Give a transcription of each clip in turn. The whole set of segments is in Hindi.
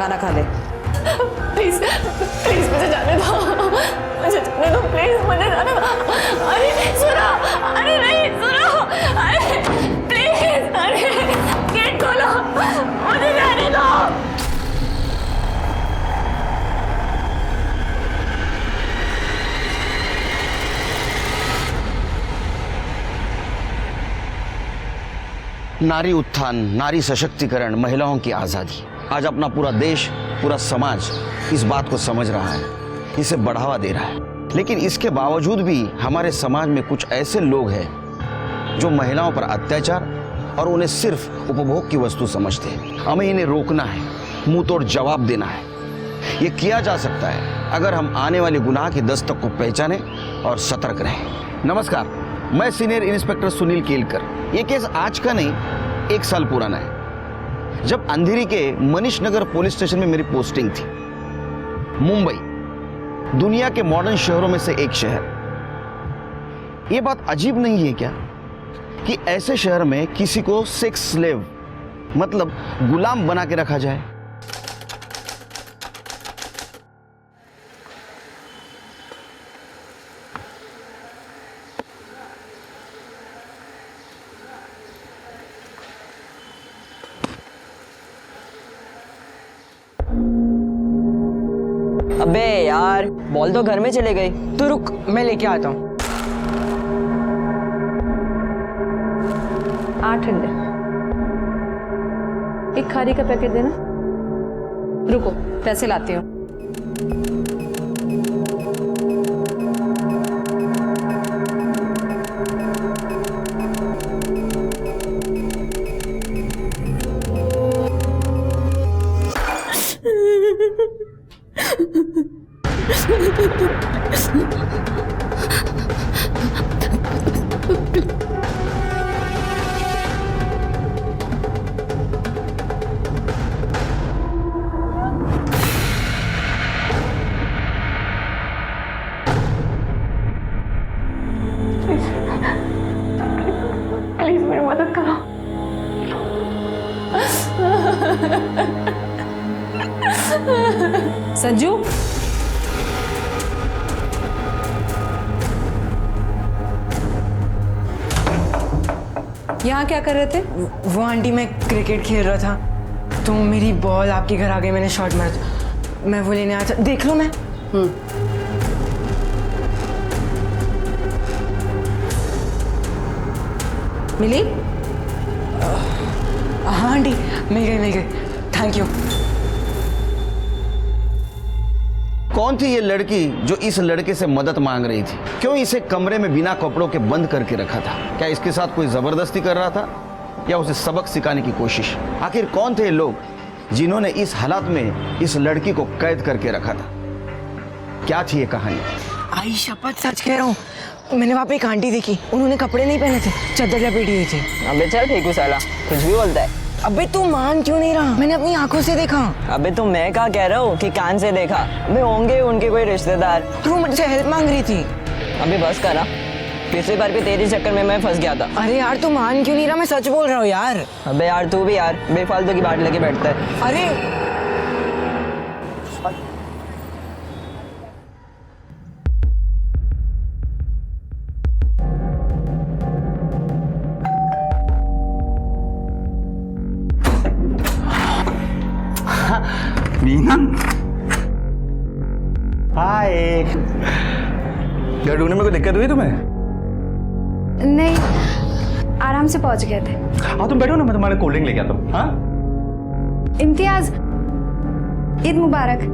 खाना खा ले। प्लीज प्लीज मुझे जाने दो, मुझे जाने दो, प्लीज मुझे जाने दो। अरे सुनो, अरे नहीं सुनो, अरे प्लीज, अरे गेट खोलो, मुझे जाने दो। नारी उत्थान, नारी सशक्तिकरण, महिलाओं की आज़ादी, आज अपना पूरा देश, पूरा समाज इस बात को समझ रहा है, इसे बढ़ावा दे रहा है। लेकिन इसके बावजूद भी हमारे समाज में कुछ ऐसे लोग हैं जो महिलाओं पर अत्याचार और उन्हें सिर्फ उपभोग की वस्तु समझते हैं। हमें इन्हें रोकना है, मुंह तोड़ जवाब देना है। ये किया जा सकता है अगर हम आने वाले गुनाह की दस्तक को पहचानें और सतर्क रहें। नमस्कार, मैं सीनियर इंस्पेक्टर सुनील केलकर। ये केस आज का नहीं, 1 साल पुराना है, जब अंधेरी के मनीष नगर पुलिस स्टेशन में मेरी पोस्टिंग थी। मुंबई दुनिया के मॉडर्न शहरों में से एक शहर। ये बात अजीब नहीं है क्या कि ऐसे शहर में किसी को सेक्स स्लेव मतलब गुलाम बना के रखा जाए? अबे यार, बॉल तो घर में चले गई। तू रुक, मैं लेके आता हूँ। 8 अंडे, एक खारी का पैकेट देना। रुको, पैसे लाती हूँ। प्लीज मेरी मदद करो। संजू, यहाँ क्या कर रहे थे? वो आंटी, मैं क्रिकेट खेल रहा था तो मेरी बॉल आपके घर आ गई, मैंने शॉट मारा था। मैं वो लेने आया था, देख लो। मैं मिली? हाँ आंटी, मिल गई। Thank you. कौन थी ये लड़की जो इस लड़के से मदद मांग रही थी? क्यों इसे कमरे में बिना कपड़ों के बंद करके रखा था? क्या इसके साथ कोई जबरदस्ती कर रहा था या उसे सबक सिखाने की कोशिश? आखिर कौन थे ये लोग जिन्होंने इस हालात में इस लड़की को कैद करके रखा था? क्या थी ये कहानी? आई शपथ सच कह रहा हूँ, मैंने वहाँ पे एक आंटी देखी, उन्होंने कपड़े नहीं पहने थे, चादर लपेटी हुई थी। अबे चल फेंकू साला, कुछ भी बोलता है। अबे तू मान क्यों नहीं रहा? मैंने अपनी आंखों से देखा। अबे तो मैं क्या कह रहा हूँ कि कान से देखा। अबे होंगे उनके कोई रिश्तेदार। और वो मुझसे हेल्प मांग रही थी। अबे बस करा, पिछली बार भी तेरे चक्कर में मैं फंस गया था। अरे यार तू मान क्यों नहीं रहा? मैं सच बोल रहा हूँ यार। अबे यार तू भी यार बेफालतू की बात लेके बैठता है। अरे मीना, हाय। घर ढूंढने में कोई दिक्कत हुई तुम्हें? नहीं, आराम से पहुंच गए थे। हाँ तुम बैठो ना, मैं तुम्हारे कोल्ड ड्रिंक लेके आता हूँ। हाँ इम्तियाज, ईद मुबारक।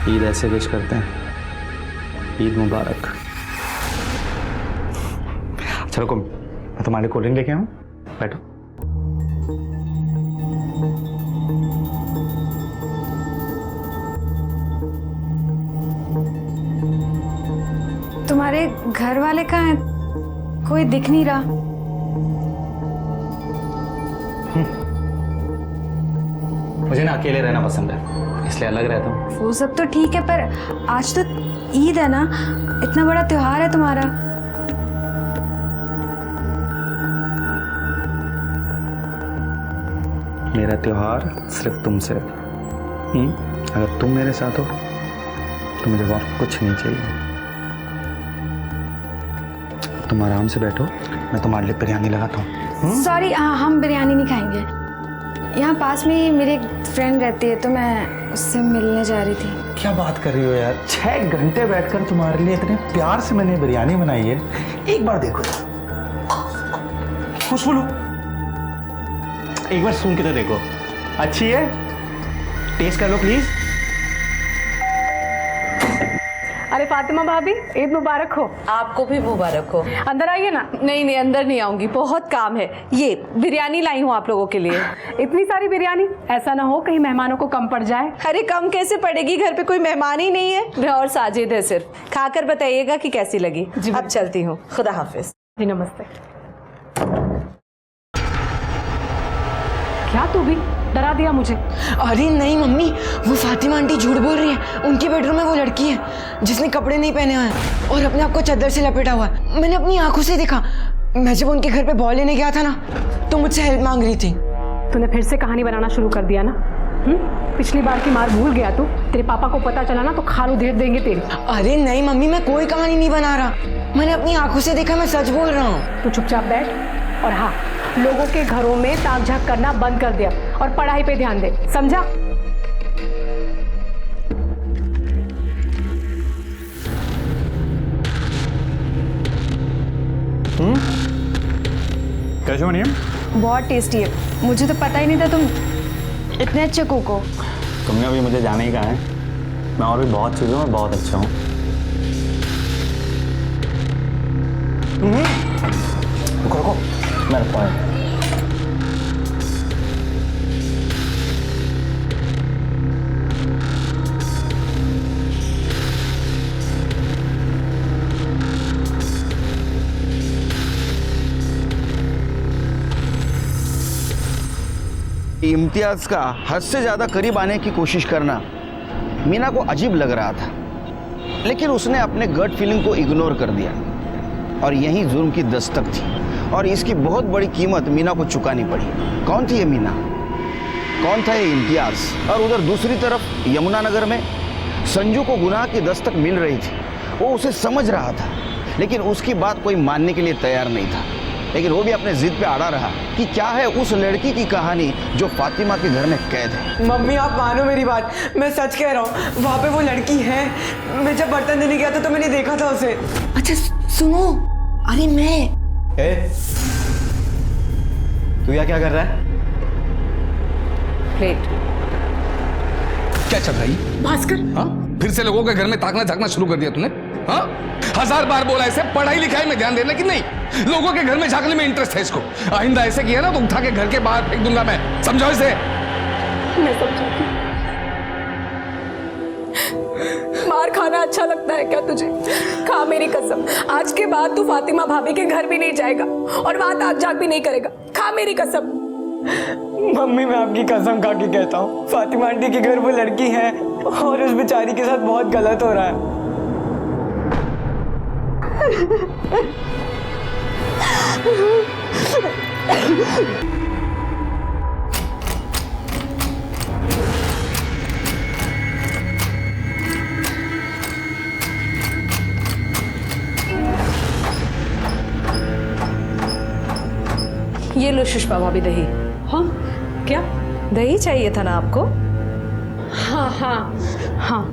ईद ऐसे विश करते हैं, ईद मुबारक। अच्छा रुको, मैं तुम्हारे कोल्ड ड्रिंक लेके आऊँ, बैठो। तुम्हारे घर वाले कहाँ हैं? कोई दिख नहीं रहा। अकेले रहना पसंद है, इसलिए अलग रहता हूँ। वो सब तो ठीक है, पर आज तो ईद है ना, इतना बड़ा त्योहार है तुम्हारा। मेरा त्योहार सिर्फ तुमसे। अगर तुम मेरे साथ हो तो मुझे और कुछ नहीं चाहिए। तुम आराम से बैठो, मैं तुम्हारे लिए बिरयानी लगाता हूँ। सॉरी, हम बिरयानी नहीं खाएंगे। यहाँ पास में ही मेरी एक फ्रेंड रहती है, तो मैं उससे मिलने जा रही थी। क्या बात कर रही हो यार, 6 घंटे बैठकर तुम्हारे लिए इतने प्यार से मैंने बिरयानी बनाई है, एक बार देखो। खुशबू लो, एक बार सूंघ के तो देखो, अच्छी है, टेस्ट कर लो प्लीज। अरे फातिमा भाभी, ईद मुबारक हो। आपको भी मुबारक हो। अंदर आइए ना। नहीं नहीं, अंदर नहीं आऊंगी, बहुत काम है। ये बिरयानी लाई हूँ आप लोगों के लिए। इतनी सारी बिरयानी, ऐसा ना हो कहीं मेहमानों को कम पड़ जाए। अरे कम कैसे पड़ेगी, घर पे कोई मेहमान ही नहीं है, मैं और साजिद है सिर्फ। खाकर बताइएगा कि कैसी लगी। अब चलती हूँ, खुदा हाफिज। जी नमस्ते। क्या तू भी डरा दिया मुझे। अरे नहीं मम्मी, वो फातिमा आंटी झूठ बोल रही है। उनके बेडरूम में वो लड़की है जिसने कपड़े नहीं पहने हुए हैं और अपने आप को चादर से लपेटा हुआ है। मैंने अपनी आंखों से देखा। मैं जब उनके घर पे बॉल लेने गया था ना, तो मुझसे हेल्प मांग रही थी। तूने फिर से कहानी बनाना शुरू कर दिया ना। पिछली बार की मार भूल गया तू। तेरे पापा को पता चला ना तो खालू धेर देंगे तेरी। अरे नहीं मम्मी, मैं कोई कहानी नहीं बना रहा। मैंने अपनी आंखों से देखा, मैं सच बोल रहा हूँ। तू चुपचाप बैठ और हाँ, लोगों के घरों में ताक झाक करना बंद कर दिया और पढ़ाई पे ध्यान दे, समझा? कैसे बनी है? बहुत टेस्टी है। मुझे तो पता ही नहीं था तुम इतने अच्छे कुक हो। तुमने अभी मुझे जाने ही कहा है, मैं और भी बहुत चीज़ों में बहुत अच्छा हूँ। रुको, मैं रखता हूँ। इम्तियाज का हद से ज़्यादा करीब आने की कोशिश करना मीना को अजीब लग रहा था, लेकिन उसने अपने गट फीलिंग को इग्नोर कर दिया और यही जुर्म की दस्तक थी और इसकी बहुत बड़ी कीमत मीना को चुकानी पड़ी। कौन थी ये मीना? कौन था ये इम्तियाज? और उधर दूसरी तरफ यमुनानगर में संजू को गुनाह की दस्तक मिल रही थी। वो उसे समझ रहा था, लेकिन उसकी बात कोई मानने के लिए तैयार नहीं था। लेकिन वो भी अपने जिद पे अड़ा रहा कि क्या है उस लड़की की कहानी जो फातिमा के घर में कैद है। मम्मी आप मानो मेरी बात, मैं सच कह रहा हूँ। वहाँ पे वो लड़की है। मैं जब बर्तन देने गया था तो मैंने देखा था उसे। अच्छा सुनो, अरे मैं तू यहाँ क्या कर रहा है? प्लेट क्या चल रही है? भास्कर, हाँ, फिर से लोगों के घर में ताकना झाकना शुरू कर दिया तूने? हाँ, 1000 बार बोला ऐसे पढ़ाई लिखाई में ध्यान देना, कि नहीं लोगों के घर में झांकने में इंटरेस्ट है इसको। आइंदा ऐसे किया ना तो उठा के घर के बाहर फेंक दूंगा मैं, समझो इसे। मैं समझूंगी। मार खाना अच्छा लगता है क्या तुझे? खा मेरी कसम, आज के बाद तू फातिमा भाभी के घर भी नहीं जाएगा और वहां ताक झाक भी नहीं करेगा। खा मेरी कसम। मम्मी मैं आपकी कसम खा के कहता हूँ, फातिमा आंटी के घर वो लड़की है और उस बेचारी के साथ बहुत गलत हो रहा है। ये लो सुषमा भाभी दही। हाँ क्या? दही चाहिए था ना आपको? हाँ हाँ हाँ।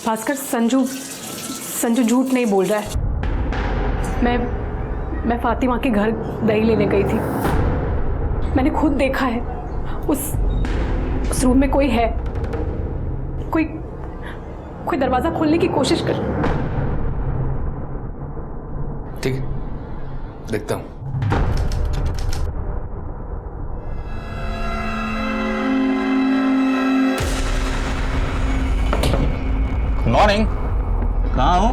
भास्कर, संजू झूठ नहीं बोल रहा है। मैं फातिमा के घर दही लेने गई थी। मैंने खुद देखा है। उस रूम में कोई है। कोई दरवाजा खोलने की कोशिश कर। ठीक है, देखता हूं। मॉर्निंग। कहाँ हो?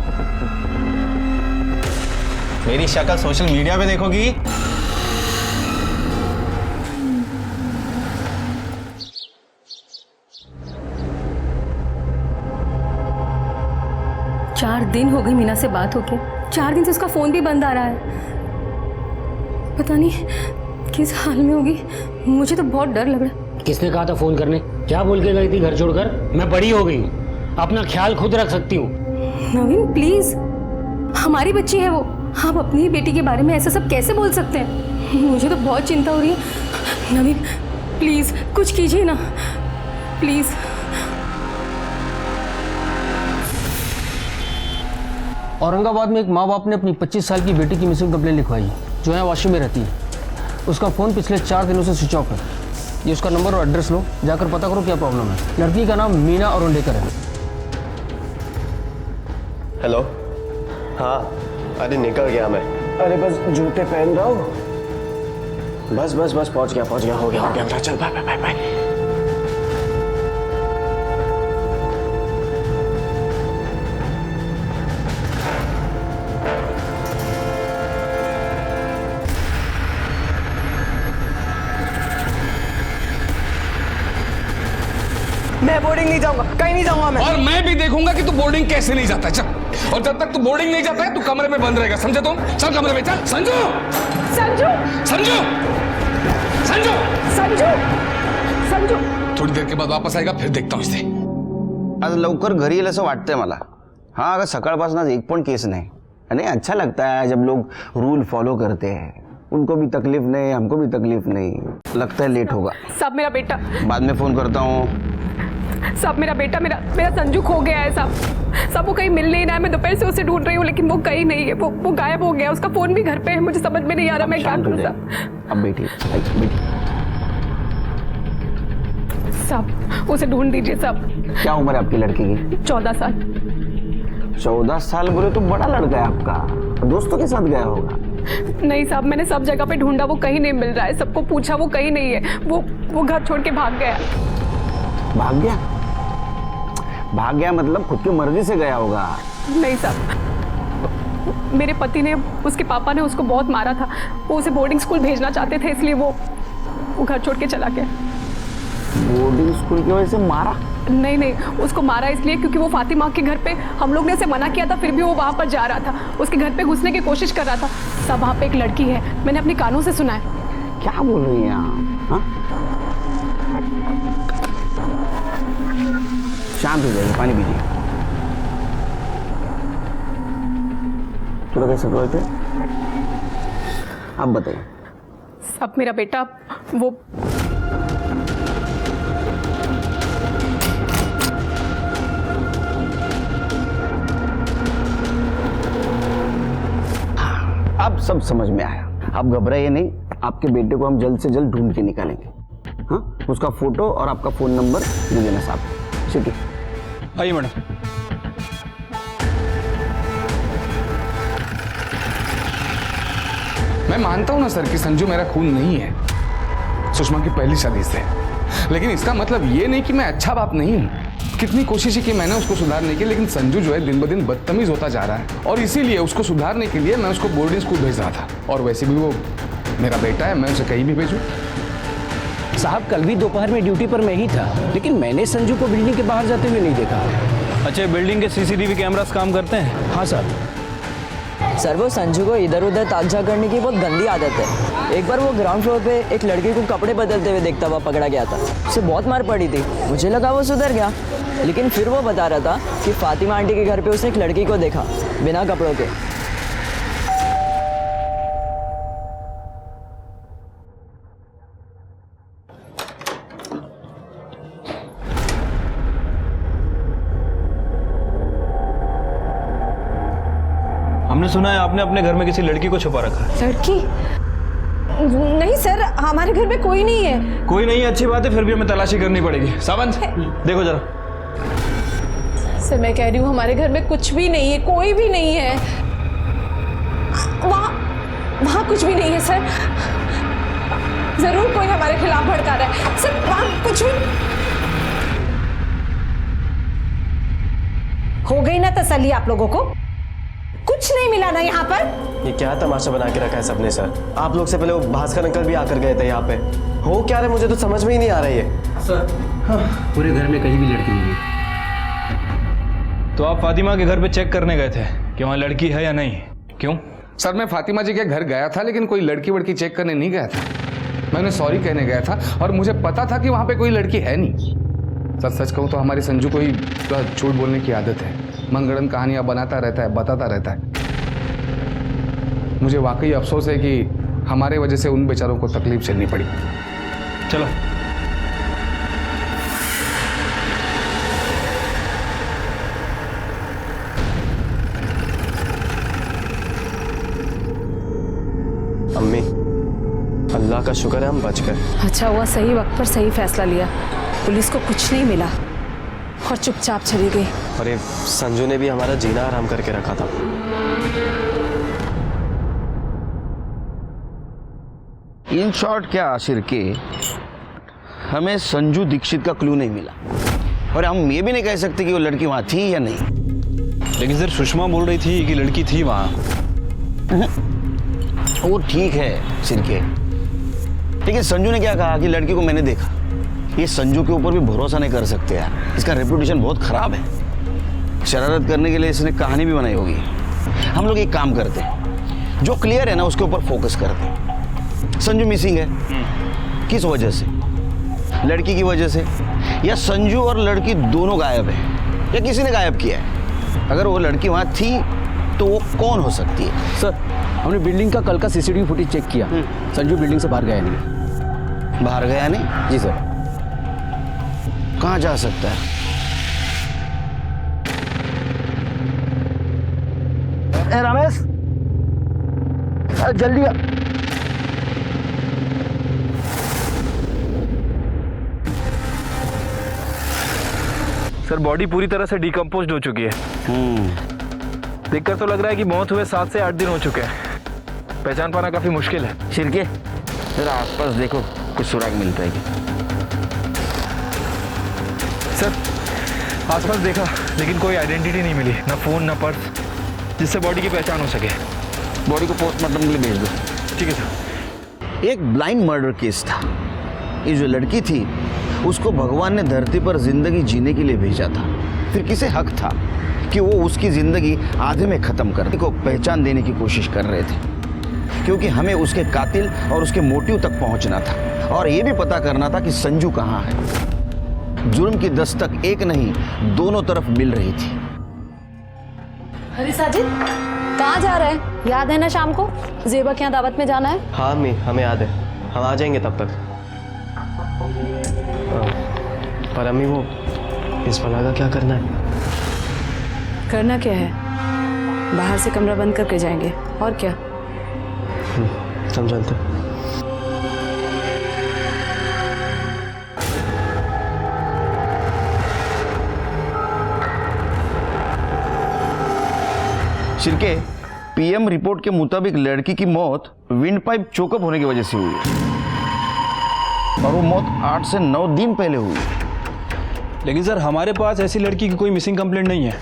मेरी शक्ल सोशल मीडिया पे देखोगी? चार दिन हो गए मीना से बात होके, 4 दिन से उसका फोन भी बंद आ रहा है। पता नहीं किस हाल में होगी, मुझे तो बहुत डर लग रहा है। किसने कहा था फोन करने? क्या बोल के गई थी घर छोड़कर? मैं बड़ी हो गई हूँ, अपना ख्याल खुद रख सकती हूँ। नवीन प्लीज, हमारी बच्ची है वो, आप अपनी ही बेटी के बारे में ऐसा सब कैसे बोल सकते हैं? मुझे तो बहुत चिंता हो रही है। नवीन प्लीज कुछ कीजिए ना, प्लीज। औरंगाबाद में एक माँ बाप ने अपनी 25 साल की बेटी की मिसिंग कंप्लेंट लिखवाई है, जो यहाँ वाशी में रहती है। उसका फ़ोन पिछले 4 दिनों से स्विच ऑफ है। ये उसका नंबर और एड्रेस लो, जाकर पता करो क्या प्रॉब्लम है। लड़की का नाम मीना अरुंडेकर है। हेलो। हाँ, अरे निकल गया मैं। अरे बस जूते पहन रहा हूँ। बस पहुँच गया, हो गया। चल बाय। मैं बोर्डिंग नहीं जाऊंगा, कहीं नहीं जाऊंगा मैं। और मैं भी देखूंगा कि तू बोर्डिंग कैसे नहीं जाता है। चल, और जब तक तू बोर्डिंग नहीं जाता है तू कमरे में बंद रहेगा, समझे तुम? चल कमरे में चल। संजू थोड़ी देर के बाद वापस आएगा, फिर देखता हूँ इसे। आज लवकर घरी येईल असं वाटतंय मला। हाँ, अगर सकाळपासून आज एक पण केस नहीं। नहीं, अच्छा लगता है जब लोग रूल फॉलो करते हैं। उनको भी तकलीफ नहीं, हमको भी तकलीफ नहीं। लगता है लेट होगा। साहब मेरा बेटा, बाद में फोन करता हूँ। साहब मेरा बेटा, मेरा संजू खो गया है साहब। वो कहीं मिल नहीं रहा है। मैं दोपहर से उसे ढूंढ रही हूँ, लेकिन वो कहीं नहीं है। वो गायब हो गया। उसका फोन भी घर पे है। मुझे समझ में नहीं आ रहा मैं क्या करूँ साहब। अब बेटी साहब उसे ढूंढ दीजिए साहब। क्या उम्र है आपकी लड़की की? 14 साल। 14 साल बोले तो बड़ा लड़का है आपका। दोस्तों के साथ गया होगा। नहीं साहब, मैंने सब जगह पे ढूंढा, वो कहीं नहीं मिल रहा है। सबको पूछा, वो कहीं नहीं है। वो घर छोड़ के भाग गया। भाग गया मतलब खुद की मर्जी से गया होगा। नहीं साहब, मेरे पति ने, उसके पापा ने उसको बहुत मारा था। वो उसे बोर्डिंग स्कूल भेजना चाहते थे, इसलिए वो घर छोड़ के चला गया। बोर्डिंग स्कूल की वजह से मारा? नहीं, उसको मारा इसलिए क्योंकि वो फातिमा के घर पे, हम लोग ने उसे मना किया था, फिर भी वो वहाँ पर जा रहा था। उसके घर पे घुसने की कोशिश कर रहा था। सब वहाँ पे एक लड़की है, मैंने अपने कानों से सुना है। क्या बोल रही हैं आप? शांत हो जाइए, पानी पीजिए। थोड़ा कैसे बोल थे? आप बताइए। सब मेरा बेटा, वो अब सब समझ में आया। आप घबराइए नहीं, आपके बेटे को हम जल्द से जल्द ढूंढ के निकालेंगे। हाँ, उसका फोटो और आपका फोन नंबर दे देना साहब। ठीक है, आइए मैडम। मैं मानता हूं ना सर कि संजू मेरा खून नहीं है, सुषमा की पहली शादी से, लेकिन इसका मतलब ये नहीं कि मैं अच्छा बाप नहीं हूं। कितनी कोशिशें की मैंने उसको सुधारने की, लेकिन संजू जो है दिन ब दिन बदतमीज होता जा रहा है। और इसीलिए उसको सुधारने के लिए मैं उसको बोर्डिंग स्कूल भेज रहा था। और वैसे भी वो मेरा बेटा है, मैं उसे कहीं भी भेजूं। साहब कल भी दोपहर में ड्यूटी पर मैं ही था, लेकिन मैंने संजू को बिल्डिंग के बाहर जाते हुए नहीं देखा। अच्छा, बिल्डिंग के सीसीटीवी कैमरास काम करते हैं? हाँ साहब। सर वो संजू को इधर उधर ताजा करने की बहुत गंदी आदत है। एक बार वो ग्राउंड फ्लोर पे एक लड़की को कपड़े बदलते हुए देखता हुआ पकड़ा गया था। उसे बहुत मार पड़ी थी। मुझे लगा वो सुधर गया, लेकिन फिर वो बता रहा था कि फातिमा आंटी के घर पे उसने एक लड़की को देखा बिना कपड़ों के। हमने सुना है आपने अपने घर में किसी लड़की को छुपा रखा है। लड़की? नहीं सर, हमारे घर में कोई नहीं है। कोई नहीं, अच्छी बात है, फिर भी हमें तलाशी करनी पड़ेगी। सावंत देखो जरा। सर मैं कह रही हूँ हमारे घर में कुछ भी नहीं है, कोई भी नहीं है। वहाँ कुछ भी नहीं है सर। जरूर कोई हमारे खिलाफ भड़का रहा है सर। वहाँ कुछ भी हो तसल्ली आप लोगों को? कुछ नहीं मिला ना यहाँ पर? ये क्या तमाशा बना के रखा है सबने सर? आप लोग से पहले वो भास्कर अंकल भी आकर गए थे यहाँ पे। हो क्या रहा है मुझे तो समझ में ही नहीं आ रही है सर। पूरे घर में कहीं भी लड़की नहीं मिली। तो आप फातिमा के घर पे चेक करने गए थे कि वहाँ लड़की है या नहीं? क्यों? सर मैं फातिमा जी के घर गया था, लेकिन कोई लड़की वड़की चेक करने नहीं गया था। मैंने सॉरी कहने गया था और मुझे पता था कि वहाँ पे कोई लड़की है नहीं। सर सच कहूँ तो हमारी संजू को ही झूठ बोलने की आदत है। मनगढ़ंत कहानियाँ बनाता रहता है, बताता रहता है। मुझे वाकई अफसोस है कि हमारे वजह से उन बेचारों को तकलीफ झेलनी पड़ी। चलो। अम्मी, अल्लाह का शुक्र है हम बच गए। अच्छा हुआ सही वक्त पर सही फैसला लिया। पुलिस को कुछ नहीं मिला और चुपचाप चली गई। और ये संजू ने भी हमारा जीना आराम करके रखा था। इन शॉर्ट क्या आशिर के हमें संजू दीक्षित का क्लू नहीं मिला और हम ये भी नहीं कह सकते कि वो लड़की वहां थी या नहीं। लेकिन सर सुषमा बोल रही थी कि लड़की थी वहाँ। वो ठीक है सिरके, लेकिन संजू ने क्या कहा कि लड़की को मैंने देखा। ये संजू के ऊपर भी भरोसा नहीं कर सकते यार, इसका रेपुटेशन बहुत खराब है। शरारत करने के लिए इसने कहानी भी बनाई होगी। हम लोग एक काम करते हैं, जो क्लियर है ना उसके ऊपर फोकस करते हैं। संजू मिसिंग है, किस वजह से? लड़की की वजह से, या संजू और लड़की दोनों गायब है, या किसी ने गायब किया है? अगर वो लड़की वहां थी तो वो कौन हो सकती है? सर हमने बिल्डिंग का कल का सीसीटीवी फुटेज चेक किया। संजू बिल्डिंग से बाहर गया नहीं। बाहर गया नहीं? जी सर। कहाँ जा सकता है? रमेश जल्दी आ। सर बॉडी पूरी तरह से डिकम्पोज्ड हो चुकी है। देखकर तो लग रहा है कि मौत हुए 7 से 8 दिन हो चुके हैं। पहचान पाना काफी मुश्किल है। शिरके जरा आसपास देखो, कुछ सुराग मिलता है क्या? सर आसपास देखा लेकिन कोई आइडेंटिटी नहीं मिली, ना फोन ना पर्स जिससे बॉडी की पहचान हो सके। बॉडी को पोस्टमार्टम के लिए भेज दो। ठीक है सर। एक ब्लाइंड मर्डर केस था। ये जो लड़की थी उसको भगवान ने धरती पर जिंदगी जीने के लिए भेजा था। फिर किसे हक था कि वो उसकी जिंदगी आधे में खत्म करने को पहचान देने की कोशिश कर रहे थे, क्योंकि हमें उसके कातिल और उसके मोटिव तक पहुंचना था और ये भी पता करना था कि संजू कहाँ है। जुर्म की दस्तक एक नहीं दोनों तरफ मिल रही थी। अरे साजिद कहाँ जा रहा है? याद है ना शाम को जेबा के यहाँ दावत में जाना है? हाँ अम्मी, हमें याद है, हम आ जाएंगे तब तक। पर अम्मी वो इस बला का क्या करना है? करना क्या है? बाहर से कमरा बंद करके जाएंगे और क्या। समझाते। शिरके, पीएम रिपोर्ट के मुताबिक लड़की की मौत विंड पाइप चोकअप होने की वजह से हुई है और वो मौत 8 से 9 दिन पहले हुई है। लेकिन सर हमारे पास ऐसी लड़की की कोई मिसिंग कंप्लेंट नहीं है।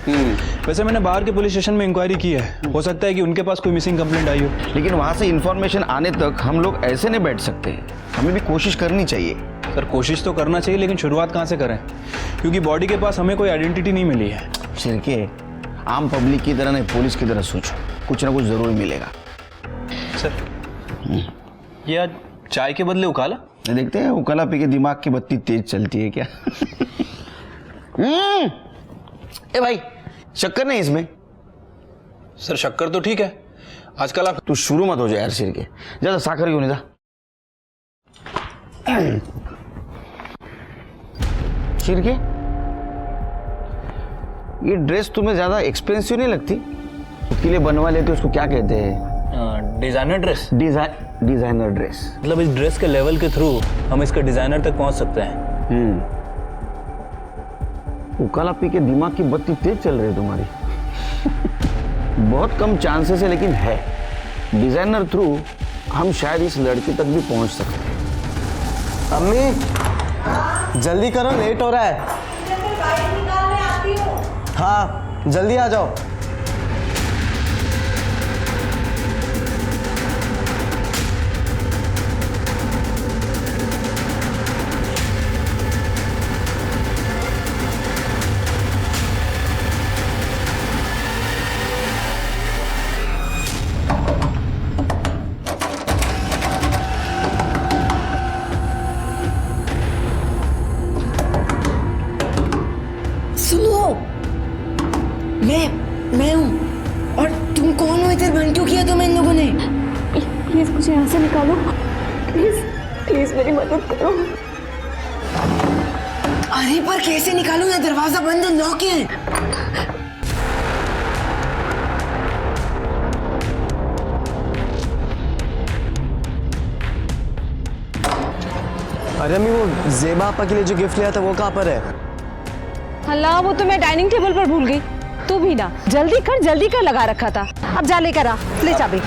वैसे मैंने बाहर के पुलिस स्टेशन में इंक्वायरी की है, हो सकता है कि उनके पास कोई मिसिंग कंप्लेंट आई हो। लेकिन वहां से इंफॉर्मेशन आने तक हम लोग ऐसे नहीं बैठ सकते, हमें भी कोशिश करनी चाहिए। सर कोशिश तो करना चाहिए, लेकिन शुरुआत कहाँ से करें, क्योंकि बॉडी के पास हमें कोई आइडेंटिटी नहीं मिली है। शिरके, आम पब्लिक की तरह नहीं, पुलिस की तरह सोचो, कुछ ना कुछ जरूर मिलेगा। सर ये आज चाय के बदले उकाला? देखते हैं उकाला पी के दिमाग की बत्ती तेज चलती है क्या? ए भाई, शक्कर नहीं इसमें? सर शक्कर तो ठीक है, आजकल आप। तू शुरू मत हो जाए यार शिरके, ज्यादा साकर क्यों नहीं था? शिरके, ये ड्रेस तुम्हें ज्यादा एक्सपेंसिव नहीं लगती? उसके लिए बनवा लेते उसको क्या कहते हैं? Designer dress. Designer dress. मतलब इस ड्रेस के लेवल के थ्रू हम इसके डिजाइनर तक पहुंच सकते हैं। उकाला पी के दिमाग की बत्ती तेज चल रही है तुम्हारी। बहुत कम चांसेस है लेकिन है। डिजाइनर थ्रू हम शायद इस लड़की तक भी पहुंच सकते हैं। अम्मी जल्दी करो, लेट हो रहा है। बाइक निकालने आती हूँ। हाँ जल्दी आ जाओ। सुनो, मैं हूँ। और तुम कौन हो? इधर बंद क्यों किया तुम इन लोगों ने? प्लीज मुझे यहाँ से निकालो, प्लीज प्लीज मेरी मदद करो। अरे पर कैसे निकालूं? ये दरवाजा बंद है, लॉक है। अरे अम्मी, वो जेबा आपा के लिए जो गिफ्ट लिया था वो कहाँ पर है? अल्लाह, वो तो मैं डाइनिंग टेबल पर भूल गई। तू भी ना जल्दी कर लगा रखा था। अब जा लेकर आ, ले चाबी।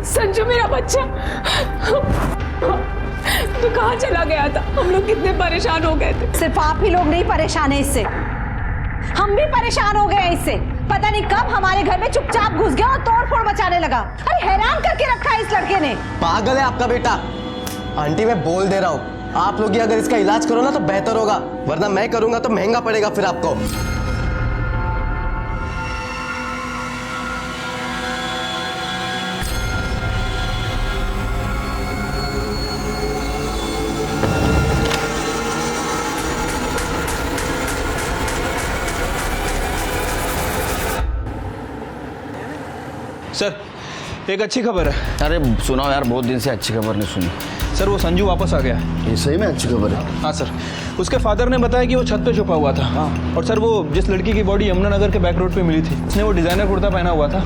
संजू मेरा बच्चा, तू कहाँ चला गया था? हम लोग कितने परेशान हो गए थे। सिर्फ आप ही लोग नहीं परेशान है इससे, हम भी परेशान हो गए हैं इससे। पता नहीं कब हमारे घर में चुपचाप घुस गया और तोड़ फोड़ मचाने लगा। अरे हैरान करके रखा है इस लड़के ने। पागल है आपका बेटा। आंटी, मैं बोल दे रहा हूँ, आप लोग ही अगर इसका इलाज करो ना तो बेहतर होगा, वरना मैं करूंगा तो महंगा पड़ेगा फिर आपको। सर, एक अच्छी खबर है। अरे सुनाओ यार, बहुत दिन से अच्छी खबर नहीं सुनी। सर, वो संजू वापस आ गया। ये सही में अच्छी खबर है? हाँ सर, उसके फादर ने बताया कि वो छत पे छुपा हुआ था। और सर, वो जिस लड़की की बॉडी यमुनानगर के बैक रोड पे मिली थी, उसने वो डिज़ाइनर कुर्ता पहना हुआ था।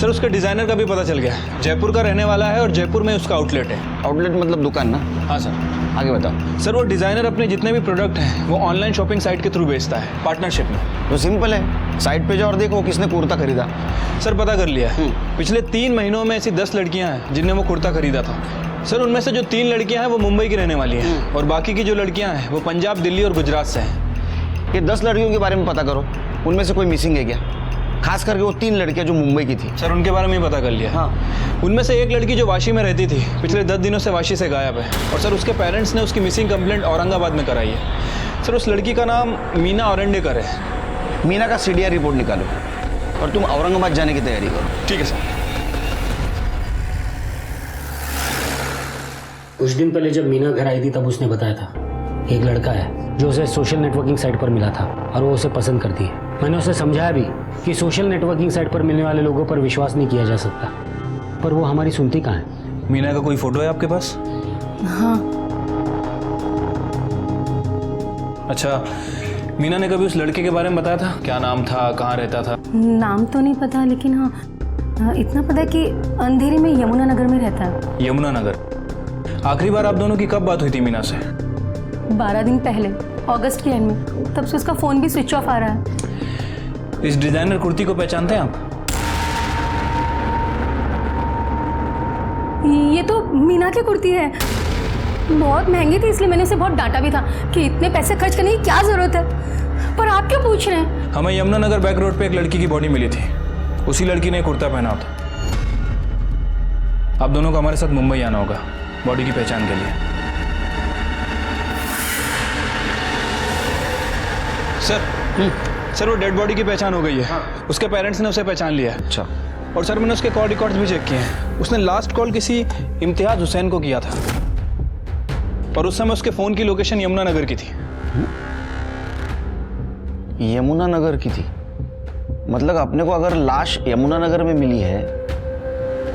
सर, उसके डिज़ाइनर का भी पता चल गया। जयपुर का रहने वाला है और जयपुर में उसका आउटलेट है। आउटलेट मतलब दुकान ना? हाँ सर। आगे बताओ। सर, वो डिज़ाइनर अपने जितने भी प्रोडक्ट हैं वो ऑनलाइन शॉपिंग साइट के थ्रू बेचता है, पार्टनरशिप में। तो सिंपल है, साइट पे जाओ और देखो किसने कुर्ता खरीदा। सर, पता कर लिया है। पिछले 3 महीनों में ऐसी 10 लड़कियां हैं जिनने वो कुर्ता खरीदा था। सर, उनमें से जो 3 लड़कियां हैं वो मुंबई की रहने वाली हैं और बाकी की जो लड़कियां हैं वो पंजाब, दिल्ली और गुजरात से हैं। ये 10 लड़कियों के बारे में पता करो, उनमें से कोई मिसिंग है क्या? खास करके वो 3 लड़कियां जो मुंबई की थी। सर, उनके बारे में पता कर लिया। हाँ, उनमें से एक लड़की जो वाशी में रहती थी, पिछले 10 दिनों से वाशी से गायब है। और सर, उसके पेरेंट्स ने उसकी मिसिंग कंप्लेंट औरंगाबाद में कराई है। सर, उस लड़की का नाम मीना औरंडेकर है। मीना का CDR रिपोर्ट निकालो और तुम औरंगाबाद जाने की तैयारी करो। ठीक है सर। कुछ दिन पहले जब मीना घर आई थी तब उसने बताया था एक लड़का है जो उसे सोशल नेटवर्किंग साइट पर मिला था और वो उसे पसंद करती है। मैंने उसे समझाया भी कि सोशल नेटवर्किंग साइट पर मिलने वाले लोगों पर विश्वास नहीं किया जा सकता, पर वो हमारी सुनती कहाँ है। मीना का कोई फोटो है आपके पास? हाँ। अच्छा, मीना ने कभी उस लड़के के बारे में बताया था? क्या नाम था, कहाँ रहता था? नाम तो नहीं पता, लेकिन हाँ इतना पता है कि अंधेरी में यमुनानगर में रहता है। यमुनानगर। आखिरी बार आप दोनों की कब बात हुई थी मीना से? 12 दिन पहले, अगस्त के एंड में। तब से उसका फ़ोन भी स्विच ऑफ आ रहा है। इस डिजाइनर कुर्ती को पहचानते हैं आप? ये तो मीना की कुर्ती है। बहुत महंगी थी, इसलिए मैंने उसे बहुत डांटा भी था कि इतने पैसे खर्च करने की क्या जरूरत है। पर आप क्यों पूछ रहे हैं? हमें यमुनानगर बैक रोड पे एक लड़की की बॉडी मिली थी, उसी लड़की ने कुर्ता पहना था। आप दोनों को हमारे साथ मुंबई आना होगा बॉडी की पहचान के लिए। सर, वो डेड बॉडी की पहचान हो गई है। उसके पेरेंट्स ने उसे पहचान लिया है। अच्छा। और सर, मैंने उसके कॉल रिकॉर्ड्स भी चेक किए हैं। उसने लास्ट कॉल किसी इम्तियाज हुसैन को किया था और उस समय उसके फ़ोन की लोकेशन यमुनानगर की थी। यमुनानगर की थी? मतलब अपने को अगर लाश यमुनानगर में मिली है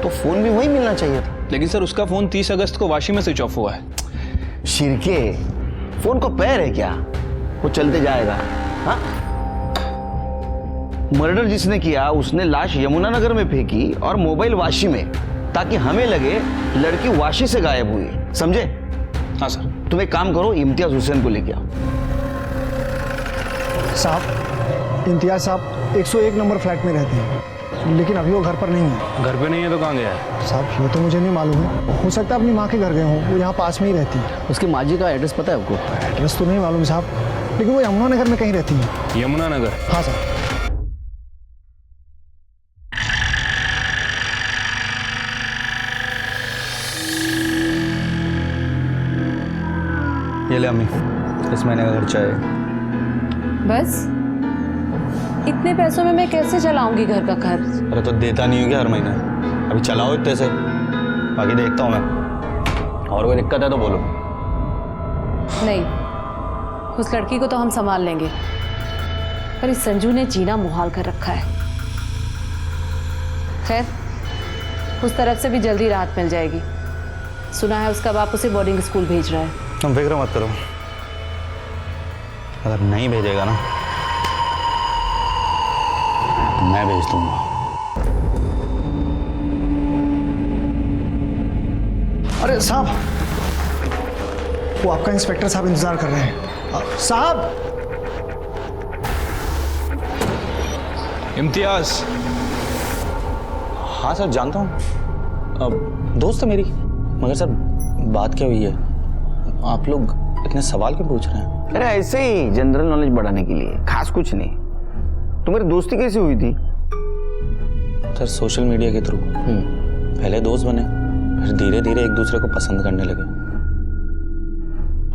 तो उसको फोन भी वही मिलना चाहिए था। लेकिन सर उसका फोन 30 अगस्त को वाशी में स्विच ऑफ हुआ है। शिरके, फोन को पैर है क्या? वो चलते जाएगा। हाँ, मर्डर जिसने किया उसने लाश यमुनानगर में फेंकी और मोबाइल वाशी में, ताकि हमें लगे लड़की वाशी से गायब हुई। समझे? हाँ सर। तुम एक काम करो, इम्तियाज हुसैन को लेके आओ। साहब, इम्तियाज साहब 101 नंबर फ्लैट में रहते हैं, लेकिन अभी वो घर पर नहीं है। घर पे नहीं है तो कहाँ गया है? साहब ये तो मुझे नहीं मालूम है, हो सकता है अपनी माँ के घर गए हों, वो यहाँ पास में ही रहती है। उसकी माँ जी का एड्रेस पता है आपको? एड्रेस तो नहीं मालूम साहब, लेकिन वो यमुनानगर में कहीं रहती है। यमुनानगर? हाँ सर। ये ले अम्मी, इस महीने का खर्चा है। बस इतने पैसों में मैं कैसे चलाऊंगी घर का खर्च? अरे तो देता नहीं हो क्या हर महीने? अभी चलाओ इतने से, बाकी देखता हूँ मैं। और कोई दिक्कत है तो बोलो। नहीं, उस लड़की को तो हम संभाल लेंगे, पर इस संजू ने जीना मुहाल कर रखा है। खैर, उस तरफ से भी जल्दी राहत मिल जाएगी। सुना है उसका बाप उसे बोर्डिंग स्कूल भेज रहा है। तुम फिक्र मत करो, अगर नहीं भेजेगा ना मैं भेज दूंगा। अरे साहब, वो आपका इंस्पेक्टर साहब इंतजार कर रहे हैं। साहब! इम्तियाज। हाँ सर, जानता हूँ, दोस्त है मेरी। मगर सर बात क्या हुई है? आप लोग इतने सवाल क्यों पूछ रहे हैं? अरे ऐसे ही जनरल नॉलेज बढ़ाने के लिए, खास कुछ नहीं। तुम्हारी दोस्ती कैसी हुई थी? सर सोशल मीडिया के थ्रू। पहले दोस्त बने, फिर धीरे धीरे एक दूसरे को पसंद करने लगे,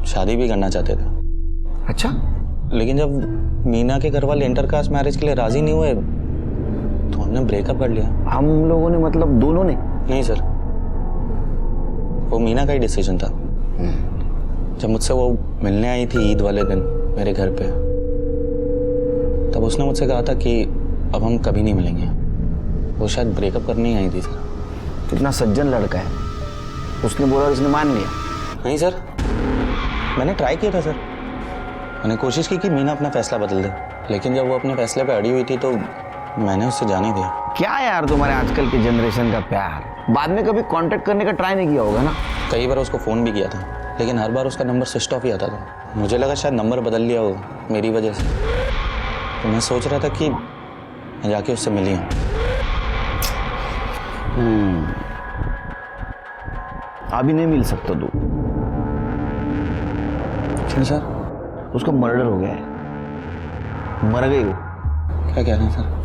शादी भी करना चाहते थे। अच्छा? लेकिन जब मीना के घर वाले इंटरकास्ट मैरिज के लिए राजी नहीं हुए तो हमने ब्रेकअप कर लिया। हम लोगों ने मतलब दोनों ने? नहीं सर, वो मीना का ही डिसीजन था। जब मुझसे वो मिलने आई थी ईद वाले दिन मेरे घर पे, तब उसने मुझसे कहा था कि अब हम कभी नहीं मिलेंगे। वो शायद ब्रेकअप करने ही आई थी सर। कितना सज्जन लड़का है। उसने बोला और इसने मान लिया? नहीं सर, मैंने ट्राई किया था सर। मैंने कोशिश की कि मीना अपना फैसला बदल दे, लेकिन जब वो अपने फैसले पे अड़ी हुई थी तो मैंने उससे जाने दिया। क्या यार तुम्हारे आजकल के जनरेशन का प्यार। बाद में कभी कांटेक्ट करने का ट्राई नहीं किया होगा ना? कई बार उसको फ़ोन भी किया था, लेकिन हर बार उसका नंबर स्विच ऑफ ही आता था। मुझे लगा शायद नंबर बदल लिया हो मेरी वजह से, तो मैं सोच रहा था कि मैं जाके उससे मिली हूँ। अभी नहीं मिल सकता तू। क्यों सर? उसका मर्डर हो गया है, मर गई वो। क्या कह रहे हैं सर?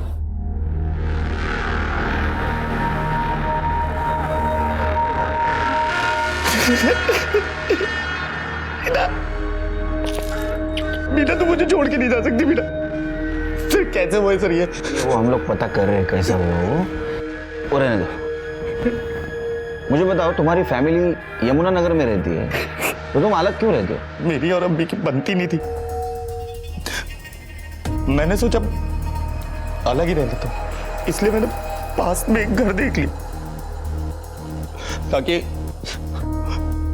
मीना तो मुझे छोड़ के नहीं जा सकती। मीना सर कैसे हुआ सर? ये वो हम लोग पता कर रहे हैं कैसा हुआ वो। और रहने दो। मुझे बताओ, तुम्हारी फैमिली यमुनानगर में रहती है तो तुम अलग क्यों रहते हो? मेरी और अम्मी की बनती नहीं थी, मैंने सोचा अलग ही रह लेता हूं, इसलिए मैंने पास में एक घर देख ली ताकि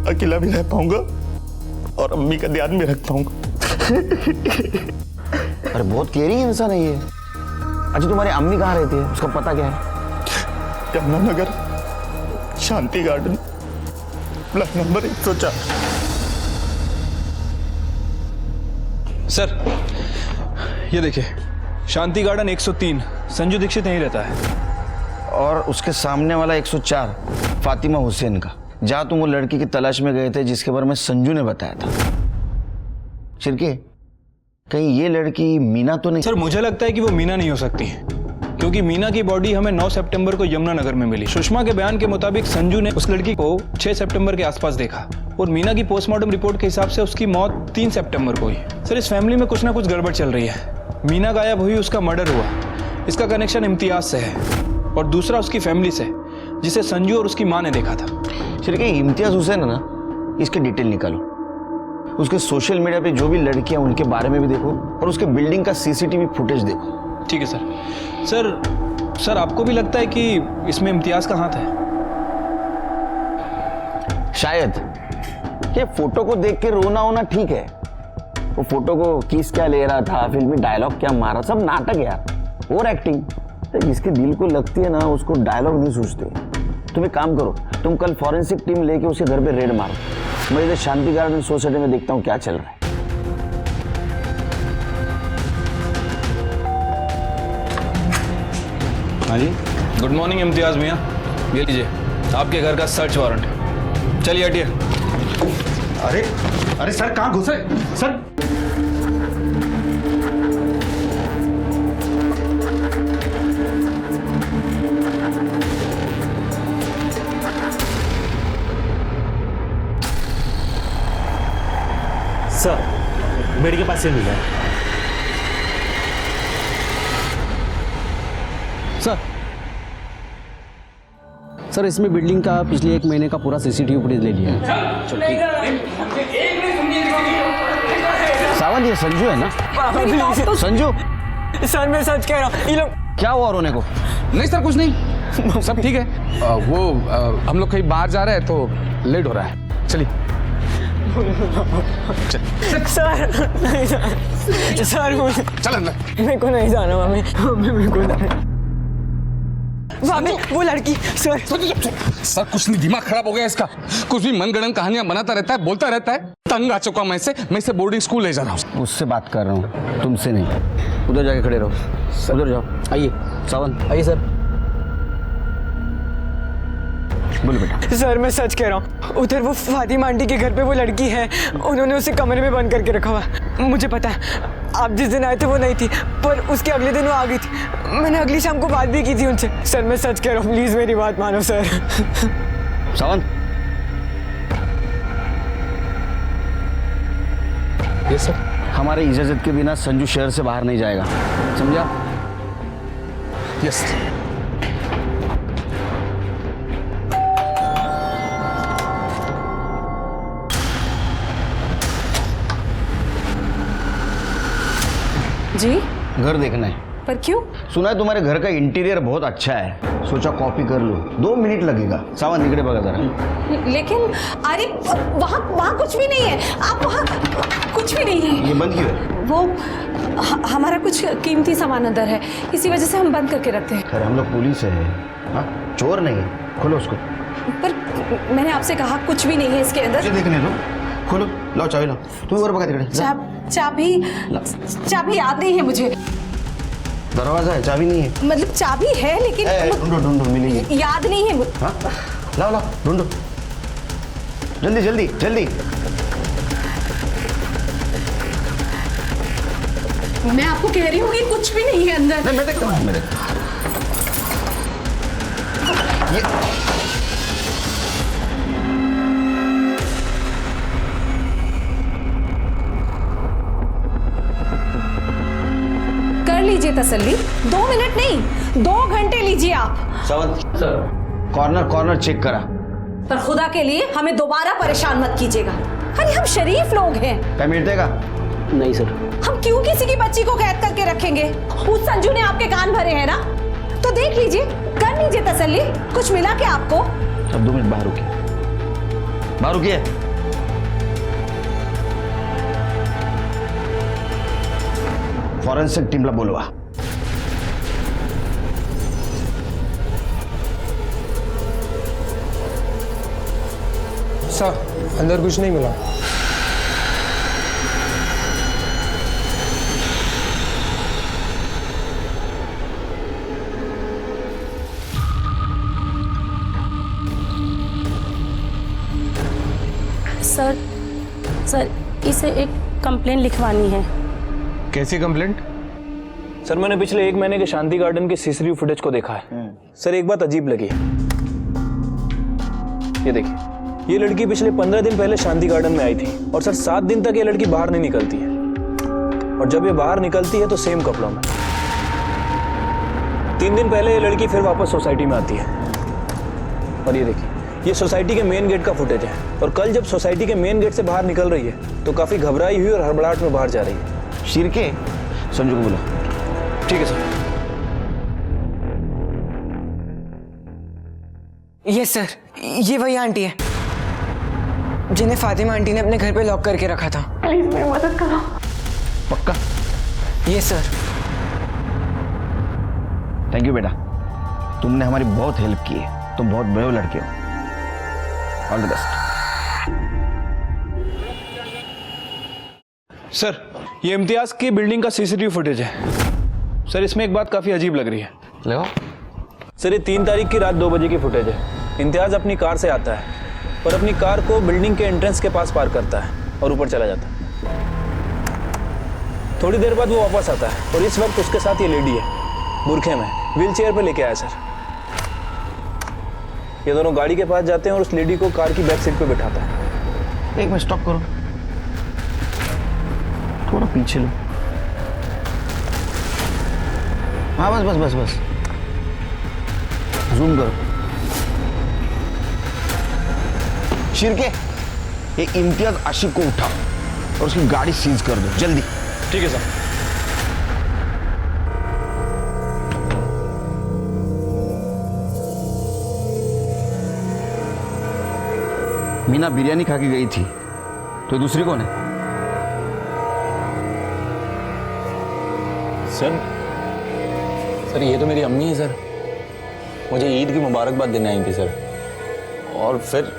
अकेला भी रह पाऊंगा और अम्मी का ध्यान भी रख पाऊंगा। अरे बहुत केयरिंग इंसान है ये। अच्छा तुम्हारी अम्मी कहाँ रहती है, उसका पता क्या है? यमुनानगर, शांति गार्डन, फ्लैट नंबर 104। सर ये देखिए, शांति गार्डन 103, संजू दीक्षित यहीं रहता है। और उसके सामने वाला 104 फातिमा हुसैन का, जहां तुम वो लड़की की तलाश में गए थे जिसके बारे में संजू ने बताया था। शिरके, कहीं ये लड़की मीना तो नहीं? सर मुझे लगता है कि वो मीना नहीं हो सकती, क्योंकि मीना की बॉडी हमें 9 सितंबर को यमुनानगर में मिली। सुषमा के बयान के मुताबिक संजू ने उस लड़की को 6 सितंबर के आसपास देखा और मीना की पोस्टमार्टम रिपोर्ट के हिसाब से उसकी मौत 3 सितंबर को हुई। सर इस फैमिली में कुछ ना कुछ गड़बड़ चल रही है। मीना गायब हुई, उसका मर्डर हुआ, इसका कनेक्शन इम्तियाज से है, और दूसरा उसकी फैमिली से, जिसे संजू और उसकी माँ ने देखा था। शिरके, इम्तियाज हुसैन है ना, इसके डिटेल निकालो। उसके सोशल मीडिया पे जो भी लड़कियां उनके बारे में भी देखो, और उसके बिल्डिंग का सीसीटीवी फुटेज देखो। ठीक है सर। सर आपको भी लगता है कि इसमें इम्तियाज का हाथ है? शायद ये फोटो को देख के रोना होना ठीक है, वो फोटो को किस क्या ले रहा था, फिल्मी डायलॉग क्या मारा, सब नाटक यार, और एक्टिंग। जिसके दिल को लगती है ना उसको डायलॉग नहीं सूझते। तुम एक काम करो, तुम कल फॉरेंसिक टीम लेके उसके घर पे रेड मारो, मैं इधर शांति गार्डन सोसाइटी में देखता हूँ क्या चल रहा है। हाँ जी, गुड मॉर्निंग इम्तियाज मियाँ, ये लीजिए आपके घर का सर्च वारंट। चलिए हटिए। अरे अरे सर कहाँ घुसे सर? सर बेड के पास से मिला है। सर इसमें बिल्डिंग का पिछले 1 महीने का पूरा सीसीटीवी फुटेज ले लिया है। सावंत ये संजू है ना? संजू सर मैं सच कह रहा हूँ, ये लोग क्या हुआ रोने को? नहीं सर कुछ नहीं, सब ठीक है। वो हम लोग कहीं बाहर जा रहे हैं तो लेट हो रहा है, चलिए। सर चल अंदर। मेरे को नहीं जाना मम्मी, मेरे को नहीं। वो लड़की सर सर कुछ नहीं, दिमाग खराब हो गया इसका, कुछ भी मनगढ़ंत कहानियां बनाता रहता है, बोलता रहता है। तंग आ चुका मैं इसे बोर्डिंग स्कूल ले जा रहा हूँ। उससे बात कर रहा हूँ, तुमसे नहीं। उधर जाके खड़े रहो, उधर जाओ। आइए सावंत आइए सर। बोलो बेटा। सर मैं सच कह रहा हूँ, उधर वो फातिमा आंटी के घर पे वो लड़की है, उन्होंने उसे कमरे में बंद करके रखा हुआ। मुझे पता है आप जिस दिन आए थे वो नहीं थी, पर उसके अगले दिन वो आ गई थी। मैंने अगली शाम को बात भी की थी उनसे। सर मैं सच कह रहा हूँ, प्लीज मेरी बात मानो सर। सावंत ये सर हमारे इजाजत के बिना संजू शहर से बाहर नहीं जाएगा, समझा? यस। जी घर देखना है। पर क्यों? सुना है तुम्हारे घर का इंटीरियर बहुत अच्छा है, सोचा कॉपी कर लो। 2 मिनट लगेगा। सावंत निकले बगा जरा। लेकिन अरे वहाँ कुछ भी नहीं है, आप वहाँ कुछ भी नहीं है। ये बंद क्यों है? वो हमारा कुछ कीमती सामान अंदर है, इसी वजह से हम बंद करके रखते हैं। अरे हम लोग पुलिस है, हाँ चोर नहीं। खोलो उसको। पर मैंने आपसे कहा कुछ भी नहीं है इसके अंदर। मुझे देखने दो, खोलो। लाओ चाबी लाओ, तुम और बगा तिकड़े। चाबी याद नहीं है मुझे। दरवाजा है, चाबी नहीं है। मतलब चाबी है लेकिन ढूंढो ढूंढो, मिलेगी। याद नहीं है। हाँ लाओ लाओ ढूंढो, जल्दी जल्दी जल्दी। मैं आपको कह रही हूँ कि कुछ भी नहीं है अंदर। नहीं मैं देखता हूँ, मैं देखता हूँ। कर लीजिए तसल्ली, 2 मिनट नहीं 2 घंटे लीजिए आप। Sawant sir corner corner check करा, पर खुदा के लिए हमें दोबारा परेशान मत कीजिएगा। अरे हम शरीफ लोग हैं। क्या मिलतेगा? नहीं सर। हम क्यों किसी की बच्ची को कैद करके रखेंगे? उस संजू ने आपके कान भरे हैं ना, तो देख लीजिए, कर लीजिए तसल्ली। कुछ मिला क्या आपको? अब 2 मिनट बाहर रुकिए, बाहर रुकिए। फॉरेंसिक टीमला बोलवा। सर अंदर कुछ नहीं मिला। सर इसे एक कंप्लेन लिखवानी है। कैसी कंप्लेंट? सर मैंने पिछले 1 महीने के शांति गार्डन के सीसीटीवी फुटेज को देखा है। सर एक बात अजीब लगी। ये देखिए, ये लड़की पिछले 15 दिन पहले शांति गार्डन में आई थी और सर 7 दिन तक ये लड़की बाहर नहीं निकलती है, और जब ये बाहर निकलती है तो सेम कपड़ों में। 3 दिन पहले ये लड़की फिर वापस सोसाइटी में आती है, और ये देखिए ये सोसाइटी के मेन गेट का फुटेज है, और कल जब सोसाइटी के मेन गेट से बाहर निकल रही है तो काफी घबराई हुई और हड़बड़ाहट में बाहर जा रही है। शिरके संजू को बोलो। ठीक है सर। यस सर, ये वही आंटी है। जिन्हें फातिमा आंटी ने अपने घर पे लॉक करके रखा था। प्लीज मेरी मदद करो। पक्का? ये सर। थैंक यू बेटा, तुमने हमारी बहुत हेल्प की है। तुम बहुत ब्रेव लड़के हो। All the best. सर, ये इम्तियाज की बिल्डिंग का सीसीटीवी फुटेज है। सर, इसमें एक बात काफ़ी अजीब लग रही है। लगाओ। सर, ये 3 तारीख की रात 2 बजे की फुटेज है। इम्तियाज अपनी कार से आता है और अपनी कार को बिल्डिंग के एंट्रेंस के पास पार्क करता है और ऊपर चला जाता है। थोड़ी देर बाद वो वापस आता है और इस वक्त उसके साथ ये लेडी है, बुरखे में, व्हील चेयर पर लेके आया सर। ये दोनों गाड़ी के पास जाते हैं और उस लेडी को कार की बैक सीट पे बिठाता है। एक मिनट स्टॉप करो, थोड़ा पीछे लो। हाँ बस बस बस बस, जूम करो। शिरके, ये इम्तियाज आशिक को उठाओ और उसकी गाड़ी सीज कर दो जल्दी। ठीक है सर। मीना बिरयानी खा के गई थी, तो दूसरी कौन है? सर ये तो मेरी अम्मी है सर। मुझे ईद की मुबारकबाद देने आई थी सर, और फिर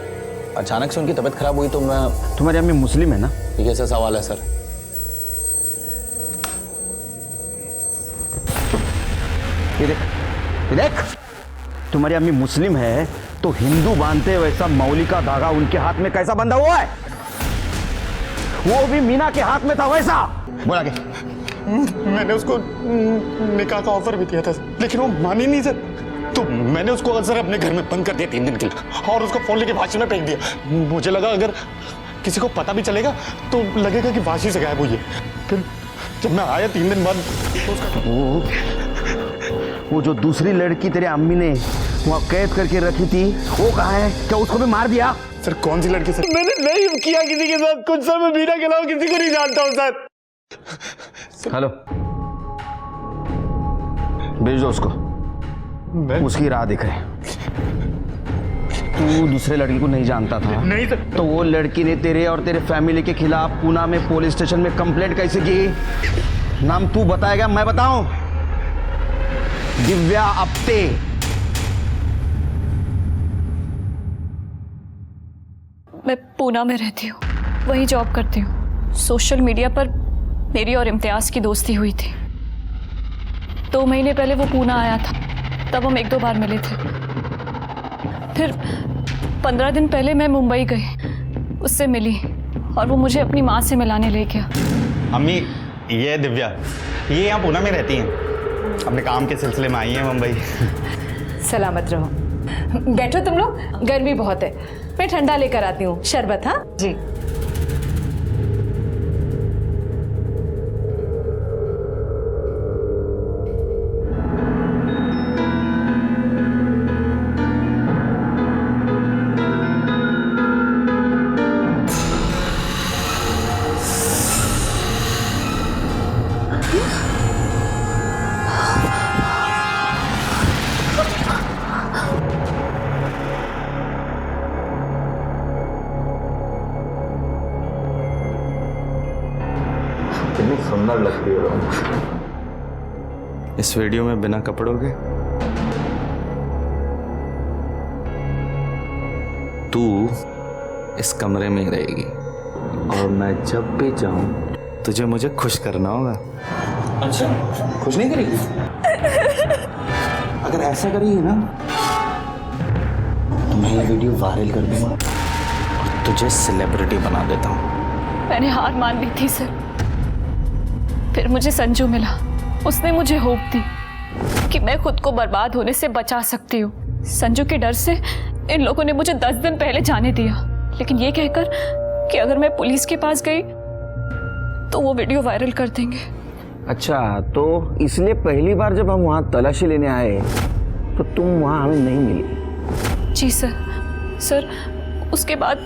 अचानक से उनकी तबीयत खराब हुई तो मैं। तुम्हारी अम्मी मुस्लिम है ना? ये कैसा सवाल है सर? ये देख, ये देख, तुम्हारी अम्मी मुस्लिम है तो हिंदू बांधते वैसा मौली का धागा उनके हाथ में कैसा बंधा हुआ है? वो भी मीना के हाथ में था वैसा। बोला के मैंने उसको निकाह का ऑफर भी दिया था लेकिन वो मानी नहीं सर। तो मैंने उसको सर अपने घर में बंद कर दिया 3 दिन के लिए और उसको फोन लेके वाशी में फेंक दिया। मुझे लगा अगर किसी को पता भी चलेगा तो लगेगा कि वाशी से गायब हुई है। फिर जब मैं आया 3 दिन बाद तो उसका वो जो दूसरी लड़की तेरे अम्मी ने वहाँ कैद करके रखी थी वो कहाँ है? क्या उसको भी मार दिया? सर कौन सी लड़की सर? मैंने नहीं किया किसी के साथ कुछ सर। मैं मीना के अलावा किसी को नहीं जानता हूँ सर। हेलो, भेज दो उसको, उसकी राह दिख रहे। तू दूसरे लड़की को नहीं जानता था? नहीं सर। तो वो लड़की ने तेरे और तेरे फैमिली के खिलाफ पूना में पुलिस स्टेशन में कंप्लेंट कैसे की? नाम तू बताएगा मैं बताऊं? दिव्या अप्ते। मैं पूना में रहती हूँ, वहीं जॉब करती हूँ। सोशल मीडिया पर मेरी और इम्तियाज़ की दोस्ती हुई थी। 2 महीने पहले वो पूना आया था, तब हम 1-2 बार मिले थे। फिर 15 दिन पहले मैं मुंबई गई, उससे मिली और वो मुझे अपनी माँ से मिलाने ले गया। अम्मी, ये दिव्या, ये यहाँ पूना में रहती हैं, अपने काम के सिलसिले में आई हैं मुंबई। सलामत रहो। बैठो तुम लोग, गर्मी बहुत है, मैं ठंडा लेकर आती हूँ। शरबत? हाँ जी। कितनी सुंदर लगती है इस वीडियो में बिना कपड़ों के। तू इस कमरे में ही रहेगी और मैं जब भी जाऊं तुझे मुझे खुश करना होगा। अच्छा, खुश नहीं करेगी? अगर ऐसा करेगी ना तो मैं ये वीडियो वायरल कर दूंगा और तुझे सेलिब्रिटी बना देता हूँ। मैंने हार मान ली थी सर। फिर मुझे संजू मिला, उसने मुझे होप दी कि मैं खुद को बर्बाद होने से बचा सकती हूँ। संजू के डर से इन लोगों ने मुझे 10 दिन पहले जाने दिया, लेकिन ये कहकर कि अगर मैं पुलिस के पास गई तो वो वीडियो वायरल कर देंगे। अच्छा, तो इसलिए पहली बार जब हम वहाँ तलाशी लेने आए तो तुम वहाँ हमें नहीं मिली? जी सर, उसके बाद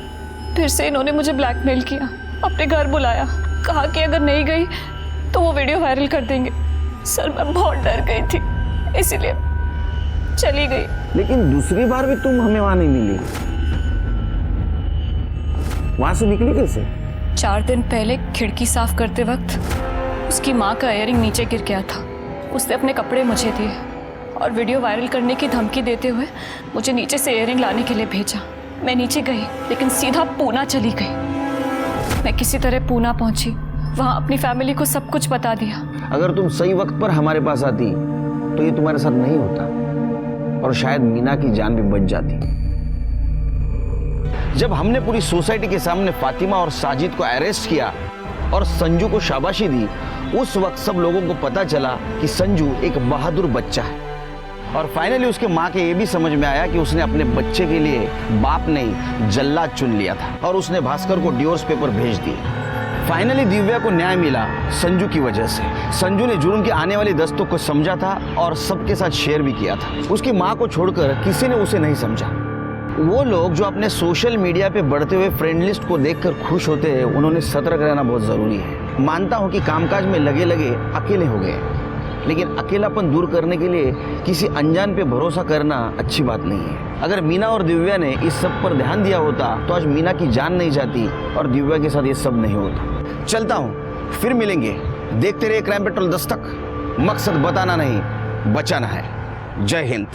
फिर से इन्होंने मुझे ब्लैकमेल किया, अपने घर बुलाया, कहा कि अगर नहीं गई तो वो वीडियो वायरल कर देंगे। सर मैं बहुत डर गई थी, इसीलिए चली गई। लेकिन दूसरी बार भी तुम हमें वहां नहीं मिली। वहां से निकली कैसे? 4 दिन पहले खिड़की साफ करते वक्त उसकी माँ का इयररिंग नीचे गिर गया था। उसने अपने कपड़े मुझे दिए और वीडियो वायरल करने की धमकी देते हुए मुझे नीचे से इयररिंग लाने के लिए भेजा। मैं नीचे गई लेकिन सीधा पूना चली गई। मैं किसी तरह पूना पहुंची, वहां अपनी फैमिली को सब कुछ बता दिया। अगर तुम सही वक्त पर हमारे पास आती तो ये तुम्हारे साथ नहीं होता और शायद मीना की जान भी बच जाती। जब हमने पूरी सोसाइटी के सामने फातिमा और साजिद को अरेस्ट किया और संजू को शाबाशी दी, उस वक्त सब लोगों को पता चला कि संजू एक बहादुर बच्चा है। और फाइनली उसके माँ के ये भी समझ में आया कि उसने अपने बच्चे के लिए बाप नहीं जल्लाद चुन लिया था और उसने भास्कर को डिवोर्स पेपर भेज दिए। फाइनली दिव्या को न्याय मिला संजू की वजह से। संजू ने जुर्म की आने वाली दस्तों को समझा था और सबके साथ शेयर भी किया था। उसकी माँ को छोड़कर किसी ने उसे नहीं समझा। वो लोग जो अपने सोशल मीडिया पे बढ़ते हुए फ्रेंड लिस्ट को देखकर खुश होते हैं, उन्होंने सतर्क रहना बहुत जरूरी है। मानता हूँ कि कामकाज में लगे लगे अकेले हो गए, लेकिन अकेलापन दूर करने के लिए किसी अनजान पे भरोसा करना अच्छी बात नहीं है। अगर मीना और दिव्या ने इस सब पर ध्यान दिया होता तो आज मीना की जान नहीं जाती और दिव्या के साथ ये सब नहीं होता। चलता हूँ, फिर मिलेंगे। देखते रहिए क्राइम पेट्रोल दस्तक। मकसद बताना नहीं, बचाना है। जय हिंद।